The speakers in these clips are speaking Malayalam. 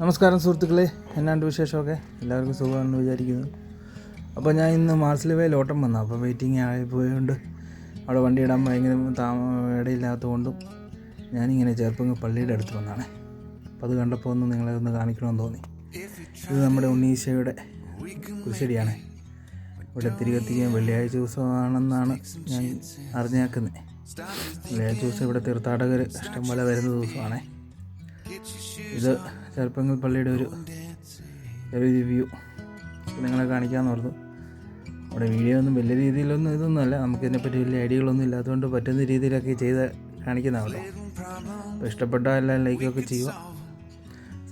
നമസ്കാരം സുഹൃത്തുക്കളെ, എന്നാണ്ട് വിശേഷമൊക്കെ? എല്ലാവർക്കും സുഖമാണെന്ന് വിചാരിക്കുന്നു. അപ്പോൾ ഞാൻ ഇന്ന് മാർസിലിവയിൽ ഓട്ടം വന്നു. അപ്പോൾ വെയിറ്റിംഗ് ആയിപ്പോയതുകൊണ്ട് അവിടെ വണ്ടി ഇടാൻ ഭയങ്കര ഇടയില്ലാത്തതുകൊണ്ടും ഞാനിങ്ങനെ ചെറുപ്പങ്ങൾ പള്ളിയുടെ അടുത്ത് വന്നാണ്. അപ്പോൾ അത് കണ്ടപ്പോൾ ഒന്ന് നിങ്ങളെ ഒന്ന് കാണിക്കണമെന്ന് തോന്നി. ഇത് നമ്മുടെ ഉണ്ണീശോയുടെ കുരിശടിയാണ്. ഇവിടെ തിരികെത്തിക്കാൻ വെള്ളിയാഴ്ച ദിവസമാണെന്നാണ് ഞാൻ അറിഞ്ഞേക്കുന്നത്. വെള്ളിയാഴ്ച ദിവസം ഇവിടെ തീർത്ഥാടകർ ഇഷ്ടംപോലെ വരുന്ന ദിവസമാണ്. ഇത് ചെറുപ്പങ്ങൾ പള്ളിയുടെ ഒരു വ്യൂ നിങ്ങളെ കാണിക്കാമെന്ന് ഓർത്തു. അവിടെ വീഡിയോ ഒന്നും വലിയ രീതിയിലൊന്നും ഇതൊന്നുമല്ല, നമുക്കിതിനെപ്പറ്റി വലിയ ഐഡിയകളൊന്നും ഇല്ലാത്തതുകൊണ്ട് പറ്റുന്ന രീതിയിലൊക്കെ ചെയ്ത് കാണിക്കുന്നതാണല്ലോ. അപ്പോൾ ഇഷ്ടപ്പെട്ടാൽ എല്ലാം ലൈക്കൊക്കെ ചെയ്യുക,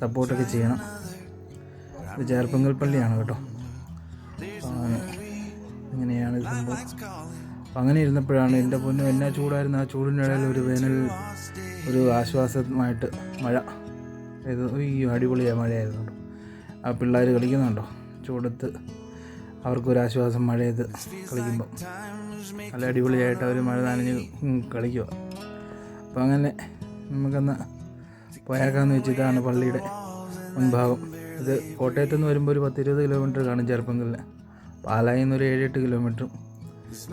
സപ്പോർട്ടൊക്കെ ചെയ്യണം. ഇത് ചേർപ്പങ്കൽ പള്ളിയാണ് കേട്ടോ. അങ്ങനെയാണ് ഇത് സംഭവം. അപ്പം അങ്ങനെ ഇരുന്നപ്പോഴാണ് എൻ്റെ പൊന്നു എന്നാ ചൂടായിരുന്നു. ആ ചൂടിനിടയിൽ ഒരു വേനൽ ഒരു ആശ്വാസമായിട്ട് മഴ. ഇത് ഈ അടിപൊളിയായ മഴയായിരുന്നു കേട്ടോ. ആ പിള്ളേർ കളിക്കുന്നുണ്ടോ ചൂടത്ത്, അവർക്കൊരാശ്വാസം മഴയത്ത് കളിക്കുമ്പം. നല്ല അടിപൊളിയായിട്ട് അവർ മഴ നനഞ്ഞ് കളിക്കുക. അപ്പം അങ്ങനെ നമുക്കൊന്ന് പോയാക്കാന്ന് വെച്ചിട്ടാണ് പള്ളിയുടെ മുൻഭാഗം. ഇത് കോട്ടയത്തു നിന്ന് വരുമ്പോൾ ഒരു 10-20 കിലോമീറ്റർ കാണും ചെറുപ്പങ്ങളിൽ. പാലായിൽ നിന്ന് ഒരു 7-8 കിലോമീറ്ററും,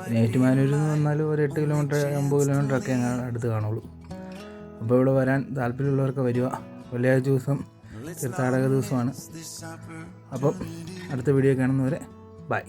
പിന്നെ ഏറ്റുമാനൂരിൽ നിന്ന് വന്നാലും ഒരു 8 കിലോമീറ്റർ 9 കിലോമീറ്റർ ഒക്കെ അടുത്ത് കാണുള്ളൂ. അപ്പോൾ ഇവിടെ വരാൻ താല്പര്യമുള്ളവർക്ക് വരിക. വെള്ളിയാഴ്ച ദിവസം തീർത്ഥാടക ദിവസമാണ്. അപ്പം അടുത്ത വീഡിയോ കാണുന്നവരെ ബൈ.